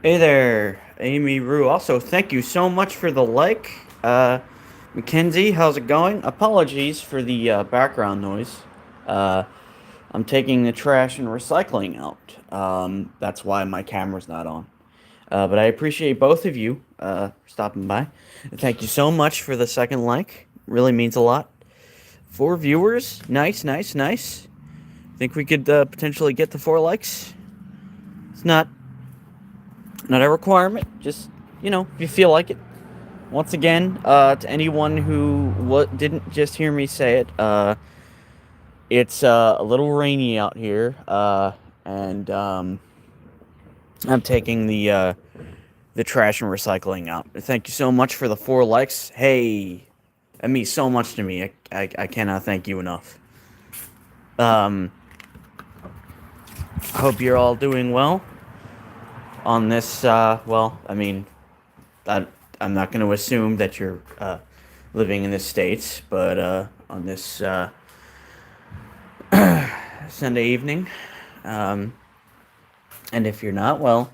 Hey there, Amy Rue. Also, thank you so much for the like. Mackenzie, how's it going? Apologies for the background noise. Uh, I'm taking the trash and recycling out. That's why my camera's not on. But I appreciate both of you stopping by. Thank you so much for the second like. Really means a lot. 4 viewers. Nice, nice, nice. Think we could potentially get to 4 likes? It's not a requirement. Just, if you feel like it. Once again, to anyone who didn't just hear me say it, it's a little rainy out here, and I'm taking the trash and recycling out. Thank you so much for the 4 likes. Hey, that means so much to me. I cannot thank you enough. Um, I hope you're all doing well on this. Well, I mean, I, I'm not going to assume that you're living in the States, but on this Sunday evening. Um, and if you're not, well,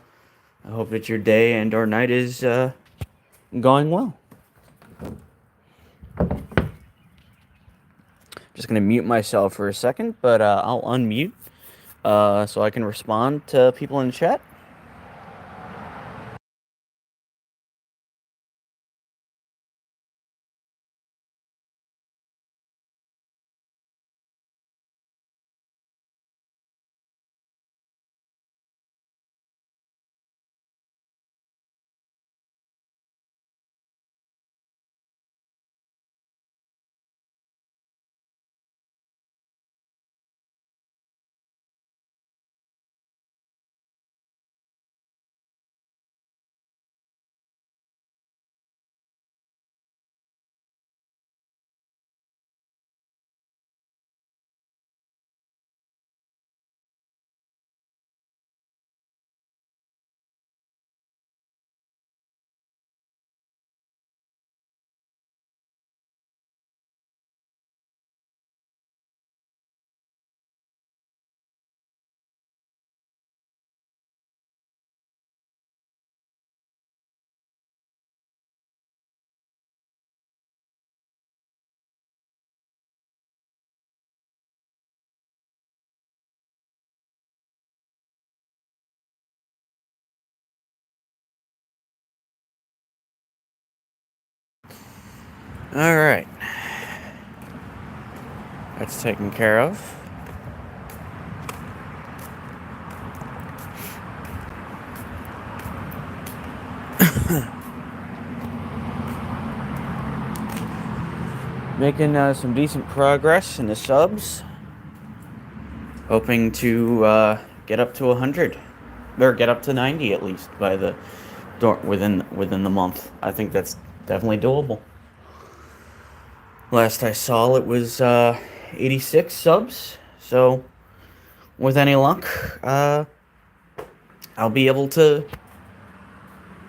I hope that your day and or night is going well. Just going to mute myself for a second, but I'll unmute so I can respond to people in the chat. All right. That's taken care of. Making some decent progress in the subs. Hoping to get up to 100. Or get up to 90 at least by the within the month. I think that's definitely doable. Last I saw it was 86 subs. So with any luck, I'll be able to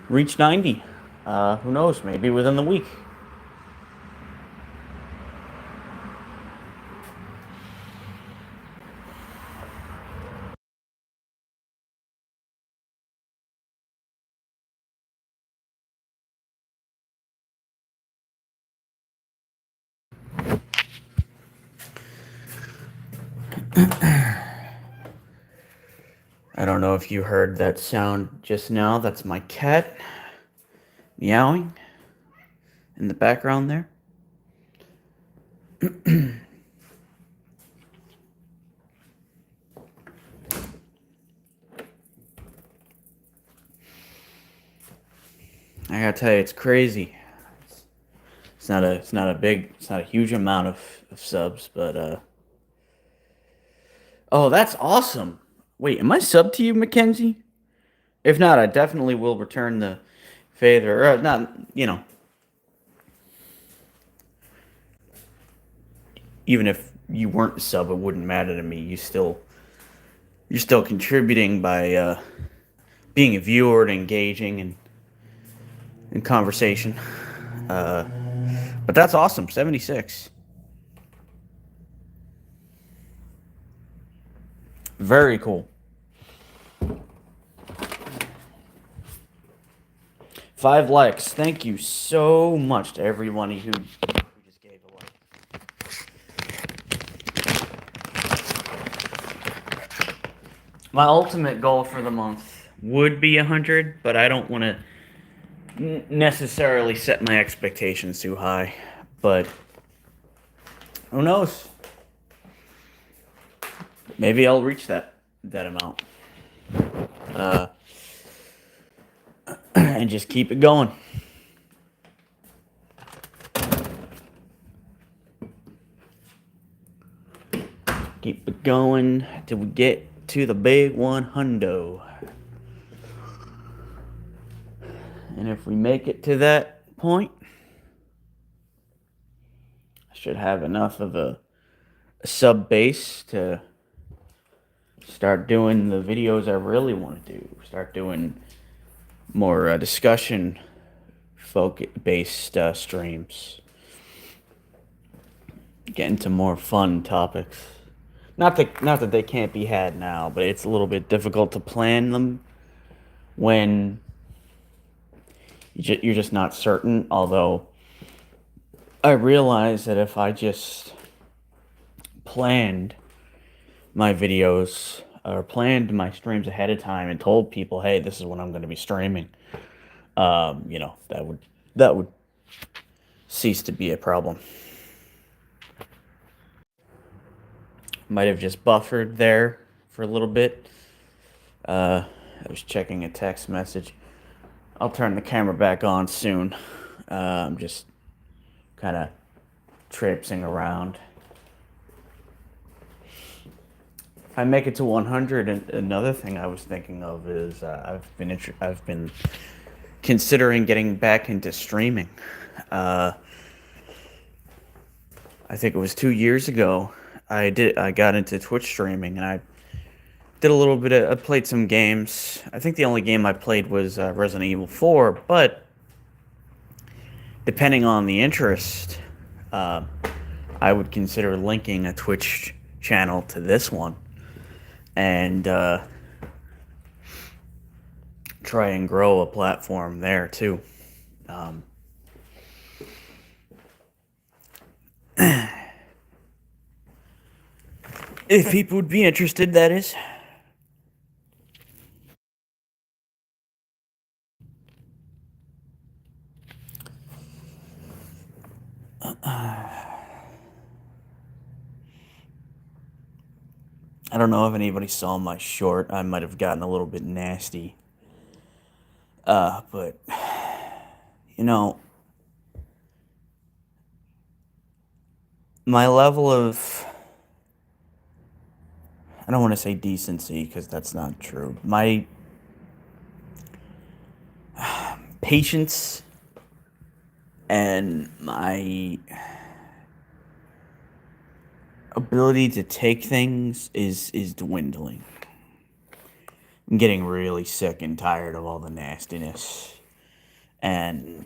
reach 90. Who knows? Maybe within the week. I don't know if you heard that sound just now. That's my cat meowing in the background there. I gotta tell you, it's crazy. It's not a huge amount of subs, but oh, that's awesome. Wait, am I sub to you, Mackenzie? If not, I definitely will return the favor. Not, even if you weren't a sub, it wouldn't matter to me. You're still contributing by being a viewer and engaging in conversation. Uh, but that's awesome. 76. Very cool. 5 likes. Thank you so much to everyone who just gave a like. My ultimate goal for the month would be 100, but I don't want to necessarily set my expectations too high. But who knows? Maybe I'll reach that amount. Uh, and just keep it going. Keep it going till we get to the big 100. And if we make it to that point, I should have enough of a sub base to start doing the videos I really want to do. Start doing more discussion focus based streams. Get into more fun topics. Not that they can't be had now, but it's a little bit difficult to plan them when you're just not certain. Although I realize that if I just planned my videos or planned my streams ahead of time and told people, hey, this is when I'm going to be streaming, that would cease to be a problem. Might have just buffered there for a little bit. I was checking a text message. I'll turn the camera back on soon. I'm just kind of traipsing around. If I make it to 100, and another thing I was thinking of is I've been considering getting back into streaming. I think it was 2 years ago. I got into Twitch streaming, and I did a little bit of. I played some games. I think the only game I played was Resident Evil 4. But depending on the interest, I would consider linking a Twitch channel to this one, and try and grow a platform there too. If people would be interested, that is. I don't know if anybody saw my short. I might have gotten a little bit nasty. But you know, my level of, I don't want to say decency because that's not true. patience and my ability to take things is dwindling. I'm getting really sick and tired of all the nastiness. And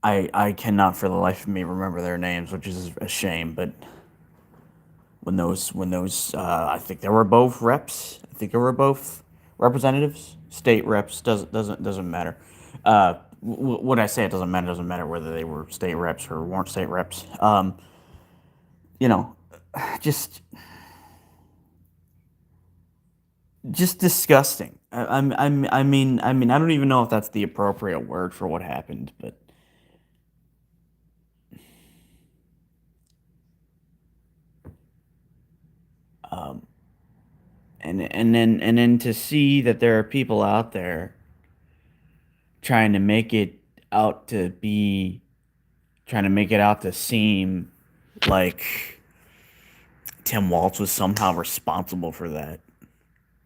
I cannot for the life of me remember their names, which is a shame, but when those I think they were both reps. I think they were both representatives, state reps. Doesn't matter. When I say it doesn't matter, whether they were state reps or weren't state reps. You know, just disgusting. I mean, I don't even know if that's the appropriate word for what happened, but um, and then to see that there are people out there trying to make it out to be trying to make it out to seem like Tim Walz was somehow responsible for that.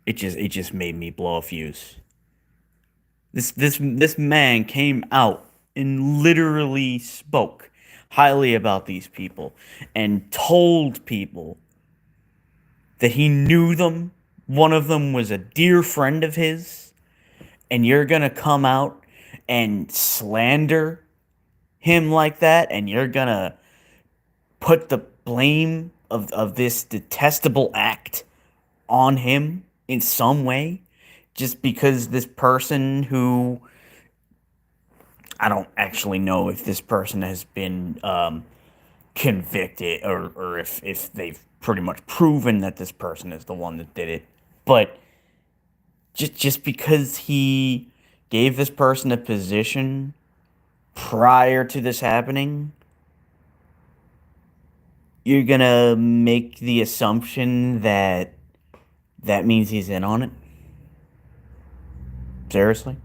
It just made me blow a fuse. This man came out and literally spoke highly about these people and told people that he knew them. One of them was a dear friend of his, and you're gonna come out and slander him like that, and you're gonna put the blame of this detestable act on him in some way just because this person who I don't actually know if this person has been convicted or if they've pretty much proven that this person is the one that did it. But just because he gave this person a position prior to this happening, you're gonna make the assumption that that means he's in on it? Seriously?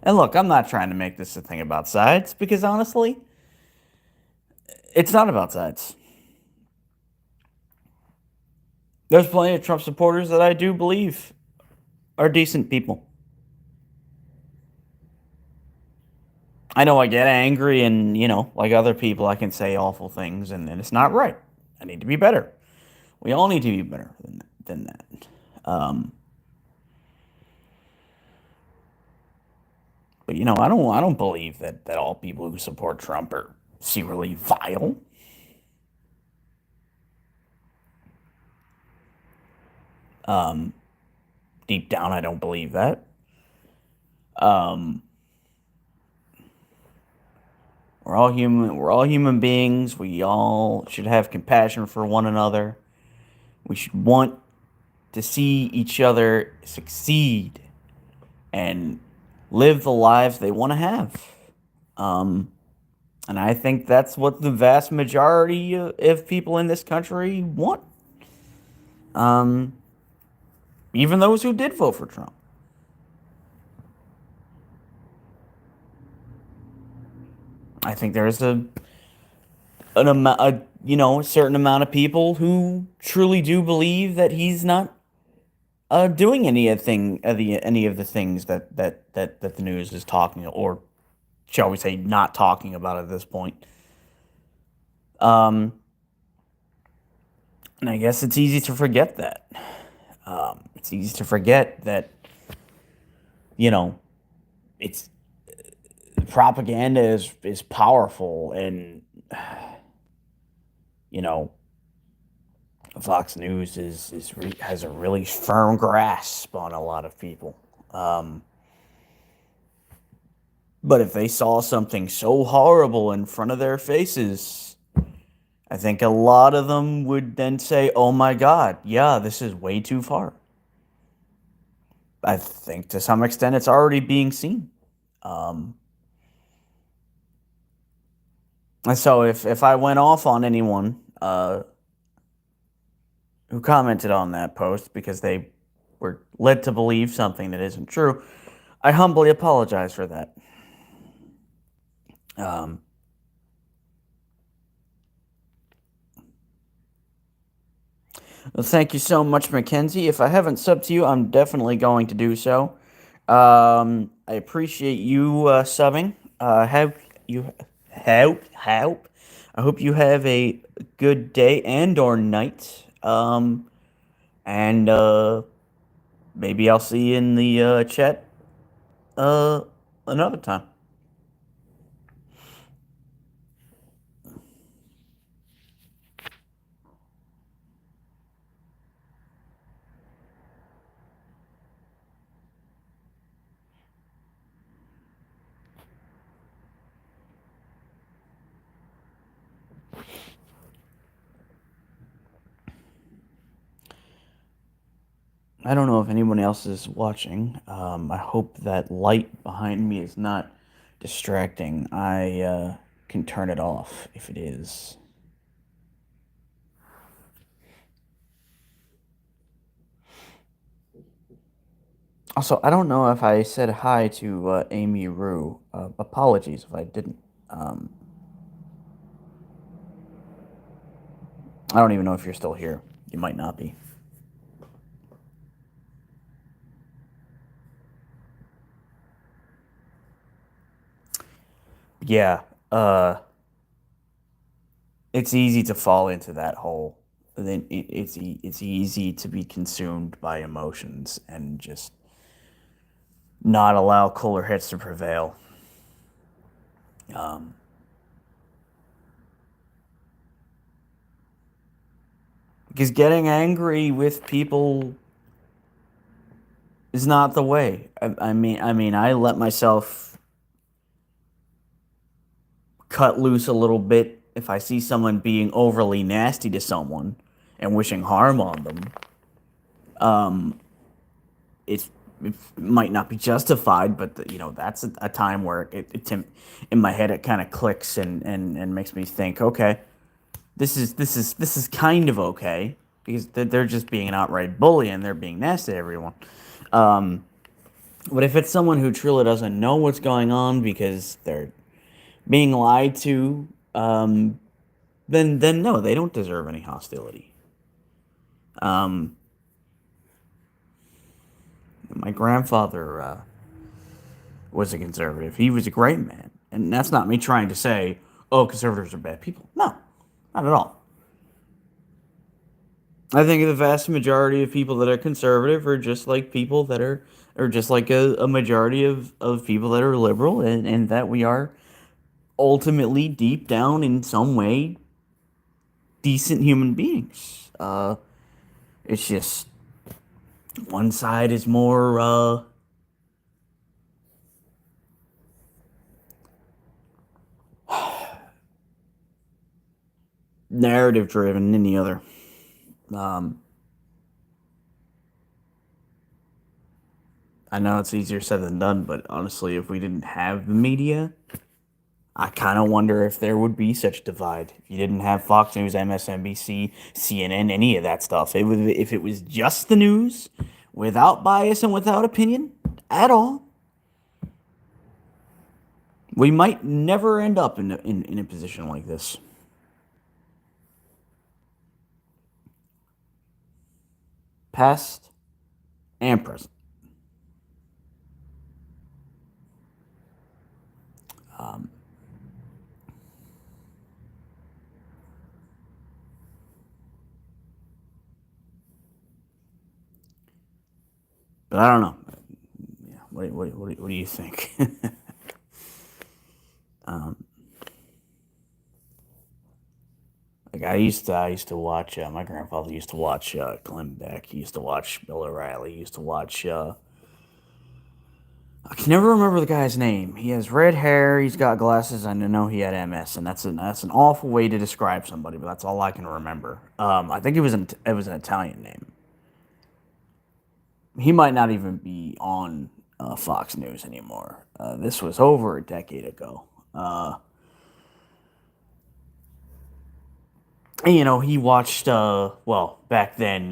And look, I'm not trying to make this a thing about sides because honestly, it's not about sides. There's plenty of Trump supporters that I do believe are decent people. I know I get angry and, like other people, I can say awful things and it's not right. I need to be better. We all need to be better than that. Um, but I don't believe that all people who support Trump are secretly vile. Um, Deep down, I don't believe that. Um, we're all human. We're all human beings. We all should have compassion for one another. We should want to see each other succeed and live the lives they want to have. Um, and I think that's what the vast majority of people in this country want. Um, Even those who did vote for Trump. I think there's a certain amount of people who truly do believe that he's not doing any of the things that the news is talking, or shall we say not talking about at this point. Um, and I guess it's easy to forget that. It's easy to forget that you know it's propaganda is powerful, and you know Fox News has a really firm grasp on a lot of people. Um, but if they saw something so horrible in front of their faces, I think a lot of them would then say, "Oh my God, yeah, this is way too far." I think to some extent it's already being seen. Um, and so if I went off on anyone who commented on that post because they were led to believe something that isn't true, I humbly apologize for that. Um, Well, thank you so much, Mackenzie. If I haven't subbed to you, I'm definitely going to do so. I appreciate you subbing. Have you help? I hope you have a good day and or night. And maybe I'll see you in the chat uh another time. I don't know if anyone else is watching. I hope that light behind me is not distracting. I can turn it off if it is. Also, I don't know if I said hi to Amy Rue. Apologies if I didn't. Um, I don't even know if you're still here. You might not be. Yeah, it's easy to fall into that hole. Then it's easy to be consumed by emotions and just not allow cooler heads to prevail. Um, because getting angry with people is not the way. I let myself cut loose a little bit if I see someone being overly nasty to someone and wishing harm on them. Um, it's it might not be justified, but that's a time where in my head it kind of clicks and makes me think, okay, this is kind of okay because they're just being an outright bully and they're being nasty to everyone. Um, but if it's someone who truly doesn't know what's going on because they're being lied to, then no, they don't deserve any hostility. Um, my grandfather was a conservative. He was a great man, and that's not me trying to say, oh, conservatives are bad people. No, not at all. I think the vast majority of people that are conservative are just like people that are just like a majority of people that are liberal, and that we are ultimately deep down in some way decent human beings. It's just one side is more narrative driven than the other. Um, I know it's easier said than done, but honestly, if we didn't have the media, I kind of wonder if there would be such a divide. If you didn't have Fox News, MSNBC, CNN, any of that stuff, if it was just the news, without bias and without opinion at all, we might never end up in a position like this. Past and present. Um, but I don't know. Yeah, what do you think? um, like I used to watch. My grandfather used to watch Glenn Beck. He used to watch Bill O'Reilly. He used to watch. I can never remember the guy's name. He has red hair. He's got glasses. I know he had MS, and that's an awful way to describe somebody. But that's all I can remember. I think it was an Italian name. He might not even be on Fox News anymore. This was over a decade ago. And, he watched. Well, back then,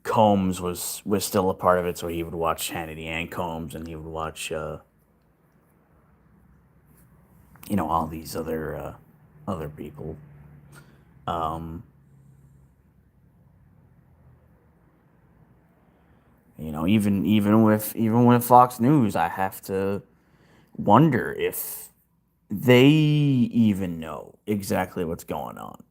Combs was still a part of it, so he would watch Hannity and Combs, and he would watch all these other people. Um, Even with Fox News, I have to wonder if they even know exactly what's going on.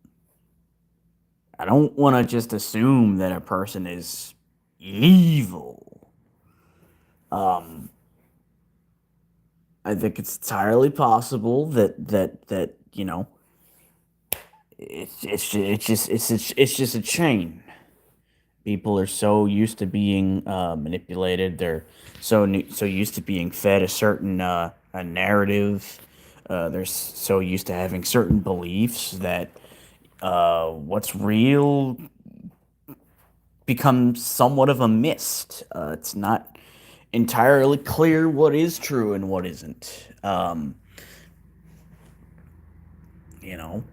I don't want to just assume that a person is evil. Um, I think it's entirely possible that it's just a chain. People are so used to being manipulated. They're so used to being fed a certain a narrative. They're so used to having certain beliefs that what's real becomes somewhat of a mist. It's not entirely clear what is true and what isn't. You know.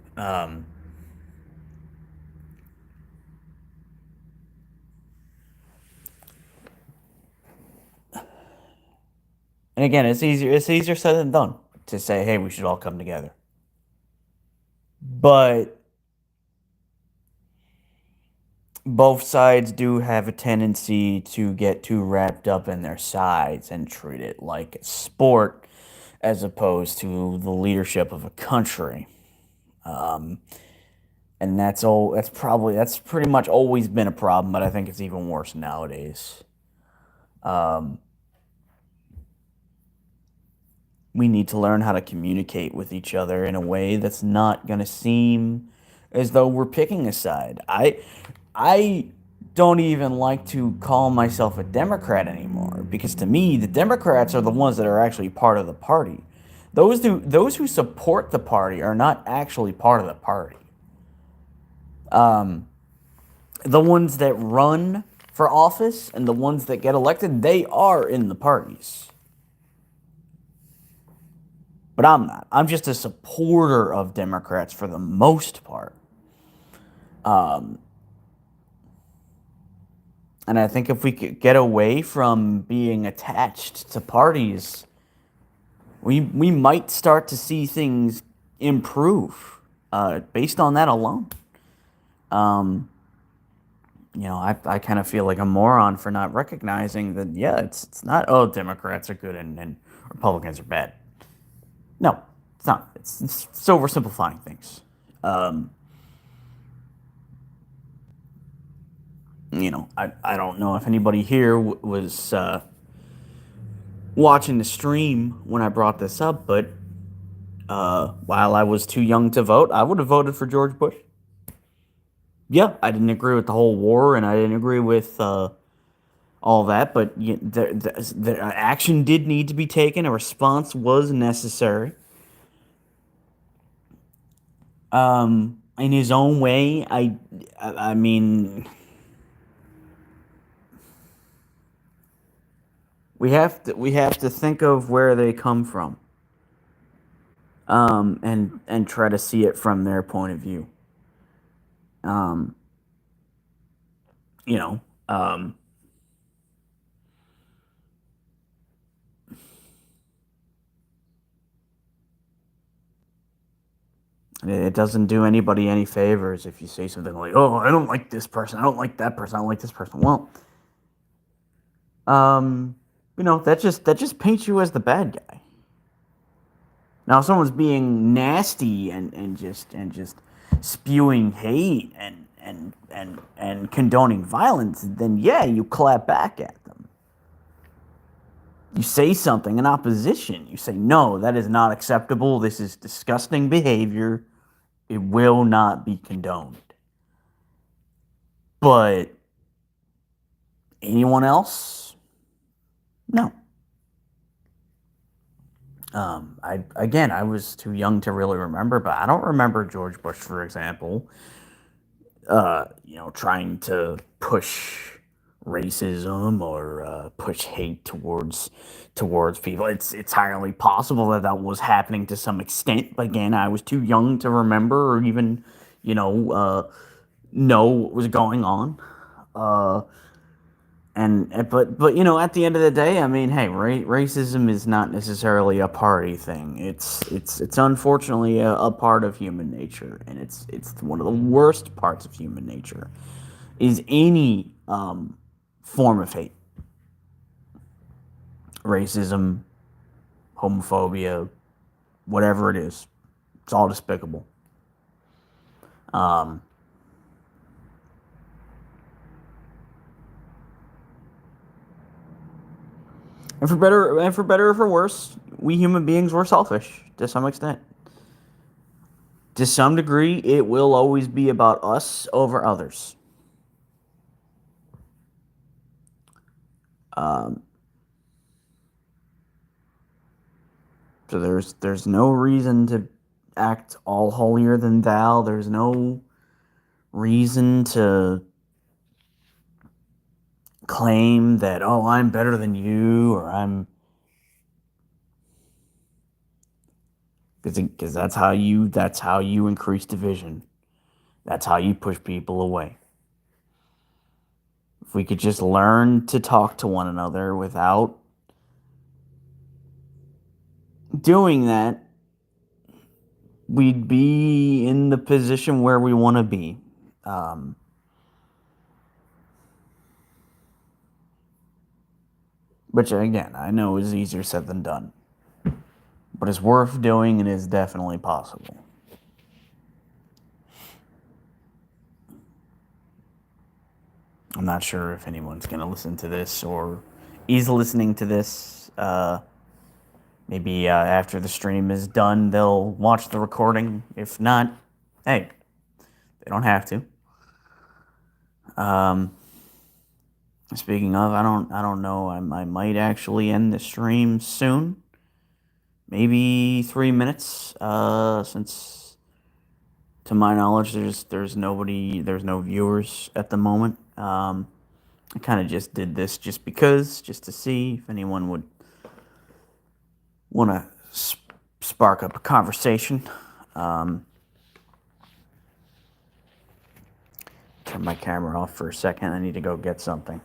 And again, it's easier said than done to say, hey, we should all come together. But both sides do have a tendency to get too wrapped up in their sides and treat it like a sport as opposed to the leadership of a country. Um, and that's pretty much always been a problem, but I think it's even worse nowadays. Um, we need to learn how to communicate with each other in a way that's not going to seem as though we're picking a side. I don't even like to call myself a Democrat anymore because to me the Democrats are the ones that are actually part of the party. Those who support the party are not actually part of the party. Um, the ones that run for office and the ones that get elected, they are in the parties. But I'm not. I'm just a supporter of Democrats for the most part. Um, and I think if we could get away from being attached to parties, we might start to see things improve based on that alone. Um, I kind of feel like a moron for not recognizing that, yeah, it's not, oh, Democrats are good and Republicans are bad. No, it's not. It's oversimplifying things. Um, I don't know if anybody here was watching the stream when I brought this up, but while I was too young to vote, I would have voted for George Bush. Yeah, I didn't agree with the whole war, and I didn't agree with all that, but the action did need to be taken. A response was necessary. In his own way, I mean, we have to think of where they come from, and try to see it from their point of view. Um, you know, um, it doesn't do anybody any favors if you say something like, "Oh, I don't like this person. I don't like that person. I don't like this person." Well, um, that just paints you as the bad guy. Now, if someone's being nasty and just spewing hate and condoning violence, then yeah, you clap back at them. You say something in opposition. You say, no, that is not acceptable. This is disgusting behavior. It will not be condoned. But anyone else? No. I was too young to really remember, but I don't remember George Bush, for example, trying to push racism or push hate towards people. It's entirely possible that that was happening to some extent, but again, I was too young to remember or even, know what was going on. Uh, but at the end of the day, I mean, hey, racism is not necessarily a party thing. It's unfortunately a part of human nature, and it's one of the worst parts of human nature is any form of hate. racism, homophobia, whatever it is. It's all despicable. Um, and for better or for worse, we human beings were selfish to some extent. To some degree, it will always be about us over others. Um, so there's no reason to act all holier than thou. There's no reason to claim that, oh, I'm better than you, or I'm, because that's how you increase division. That's how you push people away. If we could just learn to talk to one another without doing that, we'd be in the position where we want to be. Um, which, again, I know is easier said than done. But it's worth doing and is definitely possible. I'm not sure if anyone's going to listen to this or is listening to this. Maybe after the stream is done, they'll watch the recording. If not, hey, they don't have to. Um, Speaking of, I don't know. I might actually end the stream soon. Maybe 3 minutes. Since to my knowledge, there's nobody, there's no viewers at the moment. I kind of just did this just because, just to see if anyone would want to spark up a conversation. Turn my camera off for a second. I need to go get something.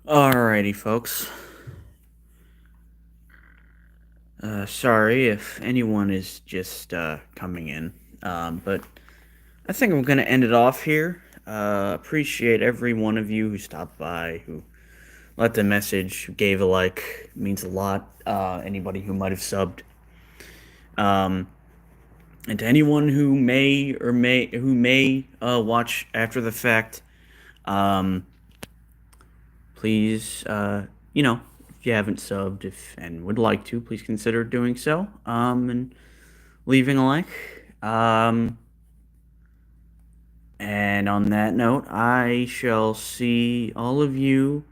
Alrighty, folks. Sorry if anyone is just coming in, but I think I'm gonna end it off here. Appreciate every one of you who stopped by, who left a message, who gave a like. It means a lot. Anybody who might have subbed. Um, and to anyone who may watch after the fact, um, please, if you haven't subbed, if and would like to, please consider doing so. And leaving a like. And on that note, I shall see all of you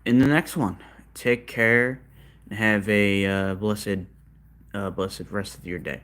in the next one. Take care and have a blessed rest of your day.